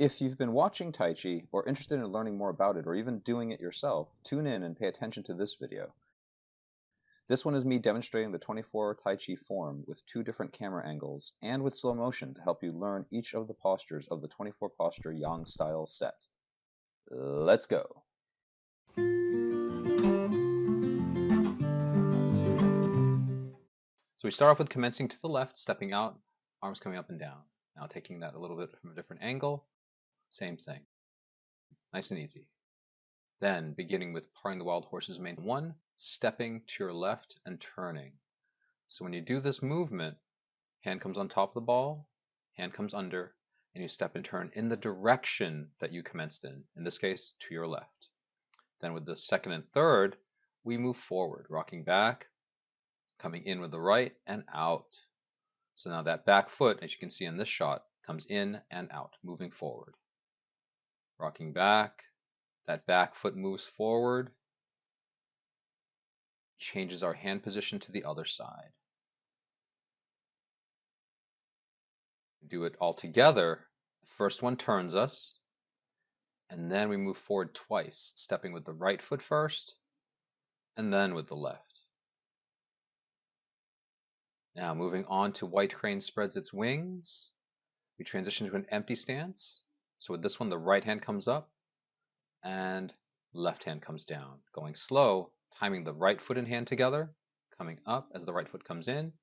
If you've been watching Tai Chi or interested in learning more about it or even doing it yourself, tune in and pay attention to this video. This one is me demonstrating the 24 Tai Chi form with 2 different camera angles and with slow motion to help you learn each of the postures of the 24 posture Yang style set. Let's go! So we start off with commencing to the left, stepping out, arms coming up and down. Now taking that a little bit from a different angle, same thing. Nice and easy. Then beginning with parting the wild horse's mane 1, stepping to your left and turning. So when you do this movement, hand comes on top of the ball, hand comes under, and you step and turn in the direction that you commenced in this case to your left. Then with the second and third, we move forward, rocking back, coming in with the right and out. So now that back foot, as you can see in this shot, comes in and out, moving forward. Rocking back, that back foot moves forward, changes our hand position to the other side. Do it all together. First one turns us, and then we move forward twice, stepping with the right foot first, and then with the left. Now moving on to white crane spreads its wings. We transition to an empty stance. So with this one, the right hand comes up and left hand comes down. Going slow, timing the right foot and hand together, coming up as the right foot comes in,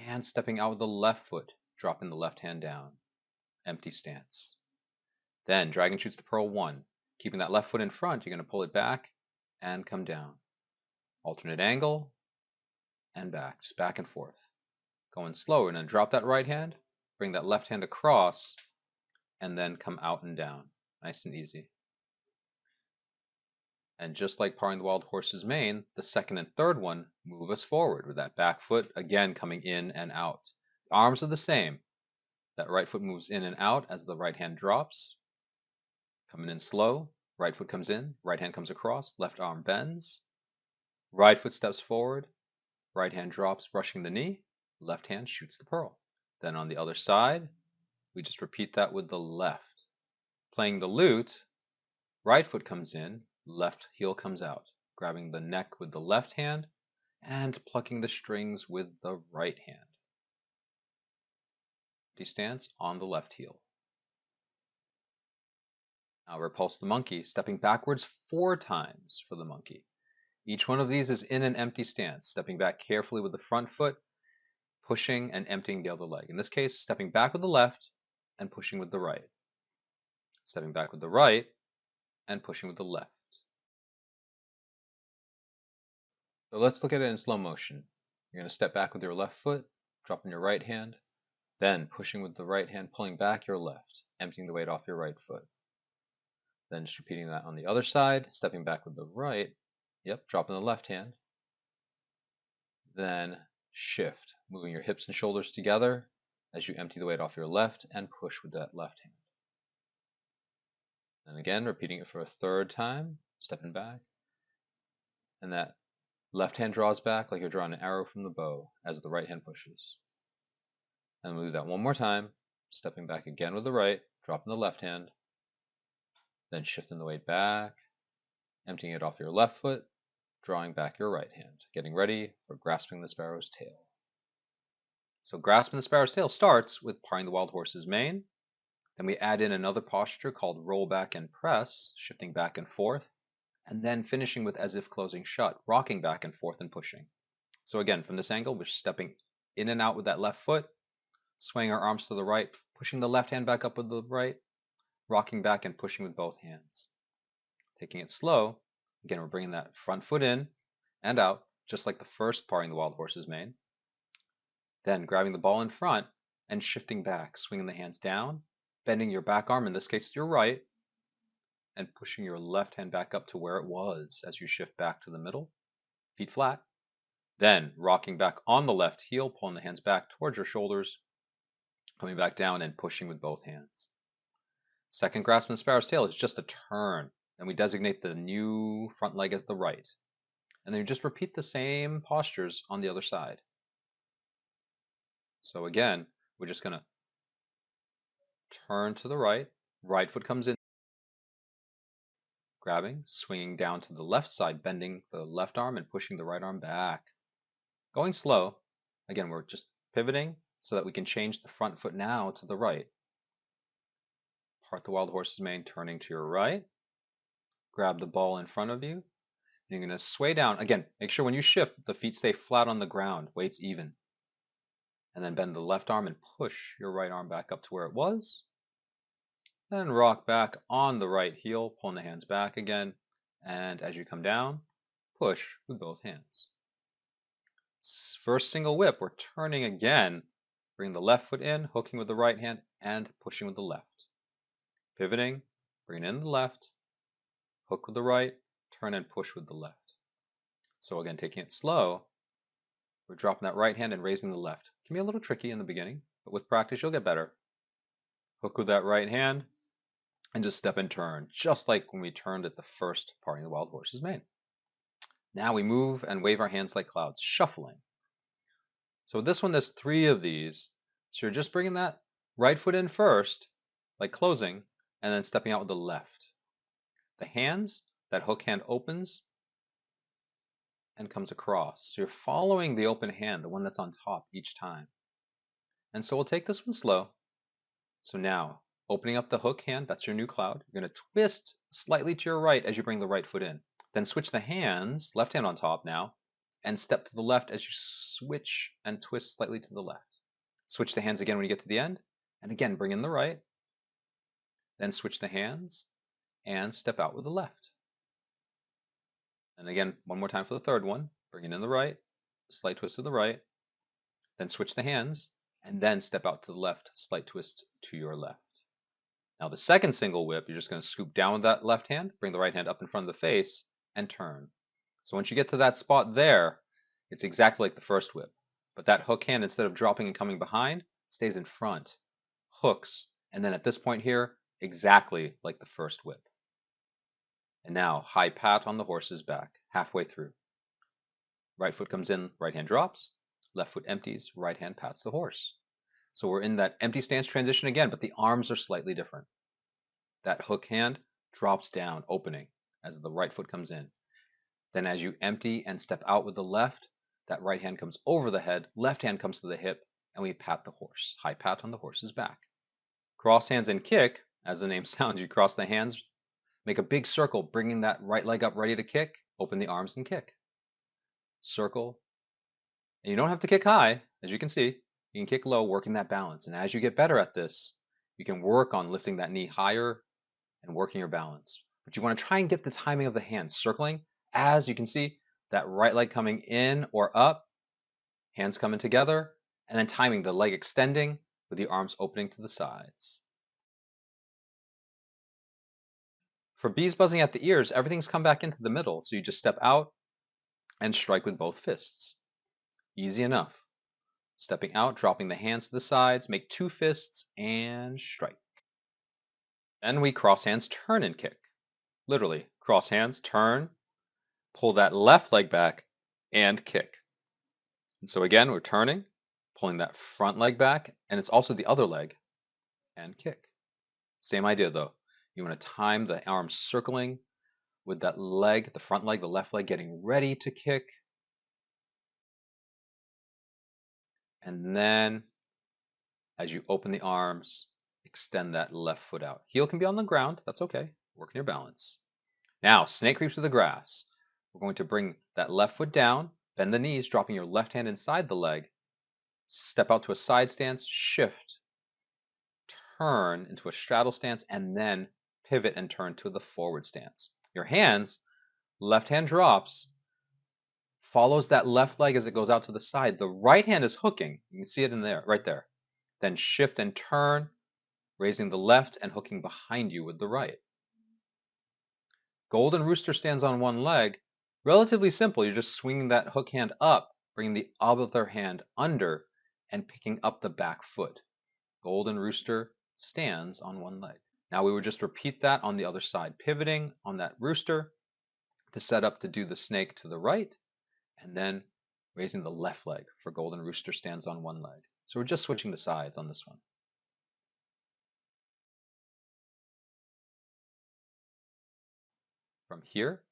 and stepping out with the left foot, dropping the left hand down. Empty stance. Then dragon shoots the pearl 1. Keeping that left foot in front, you're going to pull it back and come down. Alternate angle and back, just back and forth. Going slow, and then drop that right hand, bring that left hand across, and then come out and down. Nice and easy. And just like parting the wild horse's mane, the second and third one move us forward with that back foot, again coming in and out. The arms are the same. That right foot moves in and out as the right hand drops. Coming in slow, right foot comes in, right hand comes across, left arm bends. Right foot steps forward, right hand drops, brushing the knee, left hand shoots the pearl. Then on the other side, we just repeat that with the left. Playing the lute, right foot comes in, left heel comes out, grabbing the neck with the left hand and plucking the strings with the right hand. Empty stance on the left heel. Now repulse the monkey, stepping backwards 4 times for the monkey. Each one of these is in an empty stance, stepping back carefully with the front foot, pushing and emptying the other leg. In this case, stepping back with the left and pushing with the right. Stepping back with the right and pushing with the left. So let's look at it in slow motion. You're going to step back with your left foot, dropping your right hand, then pushing with the right hand, pulling back your left, emptying the weight off your right foot. Then just repeating that on the other side, stepping back with the right, dropping the left hand. Then shift, moving your hips and shoulders together as you empty the weight off your left and push with that left hand. And again, repeating it for a 3rd time, stepping back. And that left hand draws back like you're drawing an arrow from the bow as the right hand pushes. And we'll do that one more time, stepping back again with the right, dropping the left hand, then shifting the weight back, emptying it off your left foot, drawing back your right hand, getting ready for grasping the sparrow's tail. So grasping the sparrow's tail starts with parting the wild horse's mane. Then we add in another posture called roll back and press, shifting back and forth, and then finishing with as if closing shut, rocking back and forth and pushing. So again, from this angle, we're stepping in and out with that left foot, swaying our arms to the right, pushing the left hand back up with the right, rocking back and pushing with both hands. Taking it slow, again, we're bringing that front foot in and out, just like the first parting the wild horse's mane. Then grabbing the ball in front and shifting back, swinging the hands down, bending your back arm, in this case your right, and pushing your left hand back up to where it was as you shift back to the middle, feet flat. Then rocking back on the left heel, pulling the hands back towards your shoulders, coming back down and pushing with both hands. Second grasp in the sparrow's tail is just a turn, and we designate the new front leg as the right. And then you just repeat the same postures on the other side. So again, we're just going to turn to the right, Right foot comes in, grabbing, swinging down to the left side, bending the left arm and pushing the right arm back. Going slow. Again, we're just pivoting so that we can change the front foot now to the right. Part the wild horse's mane, turning to your right. Grab the ball in front of you. And you're going to sway down. Again, make sure when you shift, the feet stay flat on the ground, weights even. And then bend the left arm and push your right arm back up to where it was. Then rock back on the right heel, pulling the hands back again. And as you come down, push with both hands. First single whip, we're turning again. Bring the left foot in, hooking with the right hand, and pushing with the left. Pivoting, bring in the left, hook with the right, turn and push with the left. So again, taking it slow, we're dropping that right hand and raising the left. It can be a little tricky in the beginning, but with practice, you'll get better. Hook with that right hand, and just step and turn, just like when we turned at the first parting the wild horse's mane. Now we move and wave our hands like clouds, shuffling. So this one, there's 3 of these. So you're just bringing that right foot in first, like closing, and then stepping out with the left. The hands, that hook hand opens and comes across. So you're following the open hand, the one that's on top each time. And so we'll take this one slow. So now, opening up the hook hand, that's your new cloud. You're going to twist slightly to your right as you bring the right foot in. Then switch the hands, left hand on top now, and step to the left as you switch and twist slightly to the left. Switch the hands again when you get to the end, and again bring in the right. Then switch the hands and step out with the left. And again, one more time for the third one. Bring it in the right, slight twist to the right, then switch the hands, and then step out to the left, slight twist to your left. Now the second single whip, you're just going to scoop down with that left hand, bring the right hand up in front of the face, and turn. So once you get to that spot there, it's exactly like the first whip. But that hook hand, instead of dropping and coming behind, stays in front, hooks, and then at this point here, exactly like the first whip. And now, high pat on the horse's back, halfway through. Right foot comes in, right hand drops, left foot empties, right hand pats the horse. So we're in that empty stance transition again, but the arms are slightly different. That hook hand drops down, opening, as the right foot comes in. Then as you empty and step out with the left, that right hand comes over the head, left hand comes to the hip, and we pat the horse. High pat on the horse's back. Cross hands and kick, as the name sounds, you cross the hands, make a big circle, bringing that right leg up ready to kick, open the arms and kick. Circle. And you don't have to kick high, as you can see. You can kick low, working that balance. And as you get better at this, you can work on lifting that knee higher and working your balance. But you want to try and get the timing of the hands, circling. As you can see, that right leg coming in or up, hands coming together, and then timing the leg extending with the arms opening to the sides. For bees buzzing at the ears, everything's come back into the middle, so you just step out and strike with both fists. Easy enough. Stepping out, dropping the hands to the sides, make 2 fists, and strike. Then we cross hands, turn, and kick. Literally, cross hands, turn, pull that left leg back, and kick. And so again, we're turning, pulling that front leg back, and it's also the other leg, and kick. Same idea though. You want to time the arms circling with that leg, the front leg, the left leg, getting ready to kick. And then, as you open the arms, extend that left foot out. Heel can be on the ground, that's okay. Working your balance. Now, snake creeps through the grass. We're going to bring that left foot down, bend the knees, dropping your left hand inside the leg. Step out to a side stance, shift, turn into a straddle stance, and then pivot and turn to the forward stance. Your hands, left hand drops, follows that left leg as it goes out to the side. The right hand is hooking. You can see it in there, right there. Then shift and turn, raising the left and hooking behind you with the right. Golden Rooster stands on one leg. Relatively simple. You're just swinging that hook hand up, bringing the other hand under, and picking up the back foot. Golden Rooster stands on one leg. Now we would just repeat that on the other side, pivoting on that rooster to set up to do the snake to the right, and then raising the left leg for Golden Rooster stands on one leg. So we're just switching the sides on this one. From here,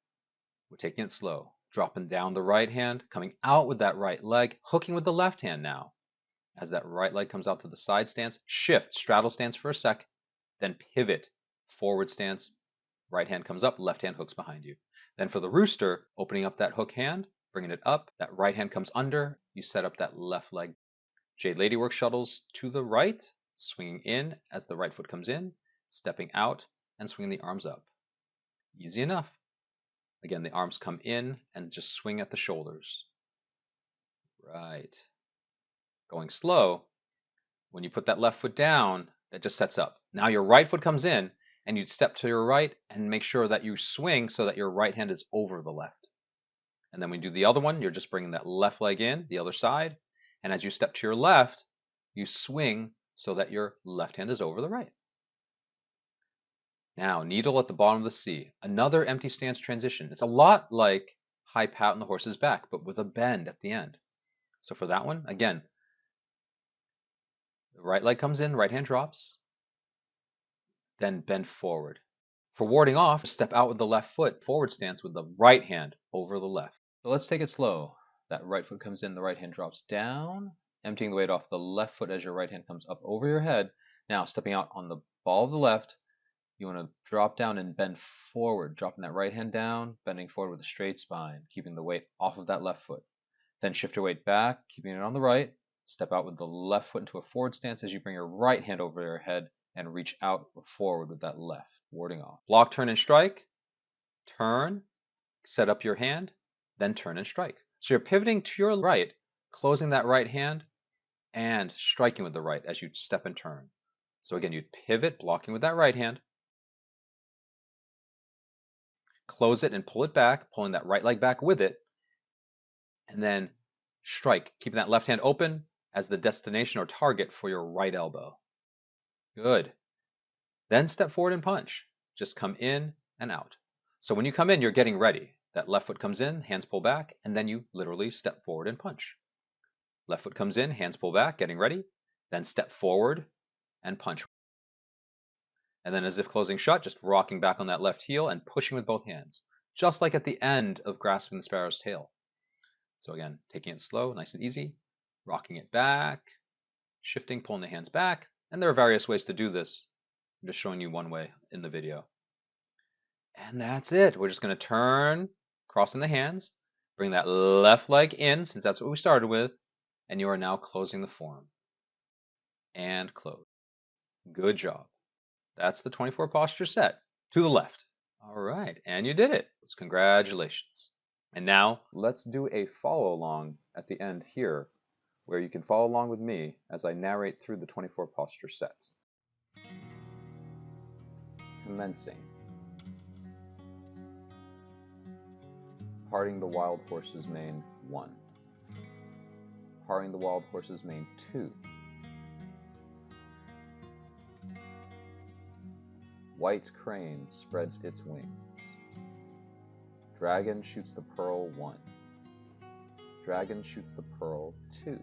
we're taking it slow. Dropping down the right hand, coming out with that right leg, hooking with the left hand now. As that right leg comes out to the side stance, shift, straddle stance for a sec, then pivot, forward stance, right hand comes up, left hand hooks behind you. Then for the rooster, opening up that hook hand, bringing it up, that right hand comes under, you set up that left leg. Jade Lady works shuttles to the right, swinging in as the right foot comes in, stepping out, and swinging the arms up. Easy enough. Again, the arms come in and just swing at the shoulders. Right. Going slow, when you put that left foot down, that just sets up. Now your right foot comes in, and you step to your right and make sure that you swing so that your right hand is over the left. And then when you do the other one, you're just bringing that left leg in, the other side. And as you step to your left, you swing so that your left hand is over the right. Now, needle at the bottom of the C. Another empty stance transition. It's a lot like high pat on the horse's back, but with a bend at the end. So for that one, again, the right leg comes in, right hand drops, then bend forward. For warding off, step out with the left foot, forward stance with the right hand over the left. So let's take it slow. That right foot comes in, the right hand drops down, emptying the weight off the left foot as your right hand comes up over your head. Now, stepping out on the ball of the left, you want to drop down and bend forward, dropping that right hand down, bending forward with a straight spine, keeping the weight off of that left foot. Then shift your weight back, keeping it on the right. Step out with the left foot into a forward stance as you bring your right hand over your head and reach out forward with that left, warding off. Block, turn, and strike. Turn, set up your hand, then turn and strike. So you're pivoting to your right, closing that right hand, and striking with the right as you step and turn. So again, you pivot, blocking with that right hand, close it and pull it back, pulling that right leg back with it, and then strike, keeping that left hand open as the destination or target for your right elbow. Good. Then step forward and punch. Just come in and out. So when you come in, you're getting ready. That left foot comes in, hands pull back, and then you literally step forward and punch. Left foot comes in, hands pull back, getting ready, then step forward and punch. And then as if closing shut, just rocking back on that left heel and pushing with both hands, just like at the end of grasping the sparrow's tail. So again, taking it slow, nice and easy, rocking it back, shifting, pulling the hands back, and there are various ways to do this. I'm just showing you one way in the video. And that's it. We're just going to turn, crossing the hands, bring that left leg in, since that's what we started with, and you are now closing the form. And close. Good job. That's the 24 posture set. To the left. All right, and you did it. Congratulations. And now let's do a follow along at the end here, where you can follow along with me as I narrate through the 24 posture set. Commencing. Parting the wild horse's mane, 1. Parting the wild horse's mane, 2. White crane spreads its wings. Dragon shoots the pearl, 1. Dragon shoots the pearl, 2.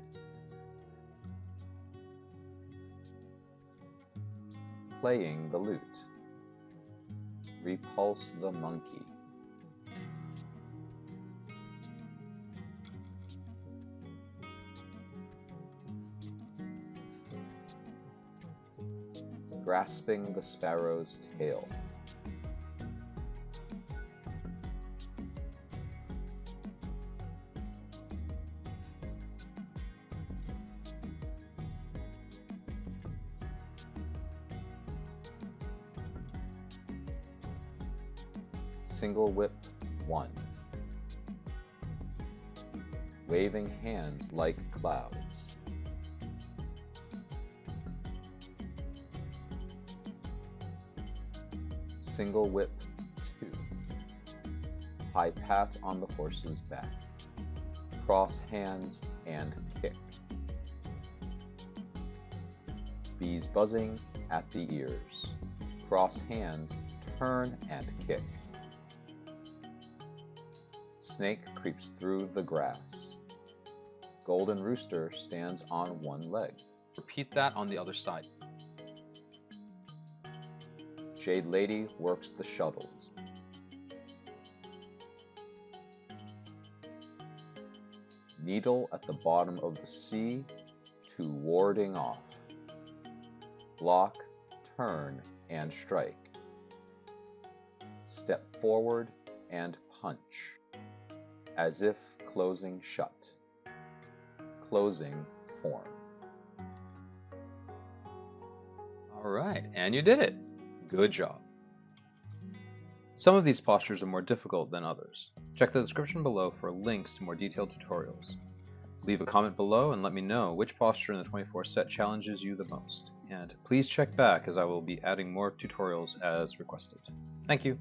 Playing the lute. Repulse the monkey. Grasping the sparrow's tail. Single whip, 1. Waving hands like clouds. Single whip, 2. High pat on the horse's back. Cross hands and kick. Bees buzzing at the ears. Cross hands, turn and kick. Snake creeps through the grass. Golden rooster stands on one leg. Repeat that on the other side. Jade Lady works the shuttles. Needle at the bottom of the sea to warding off. Block, turn, and strike. Step forward and punch, as if closing shut. Closing form. Alright, and you did it! Good job. Some of these postures are more difficult than others. Check the description below for links to more detailed tutorials. Leave a comment below and let me know which posture in the 24 set challenges you the most. And please check back as I will be adding more tutorials as requested. Thank you!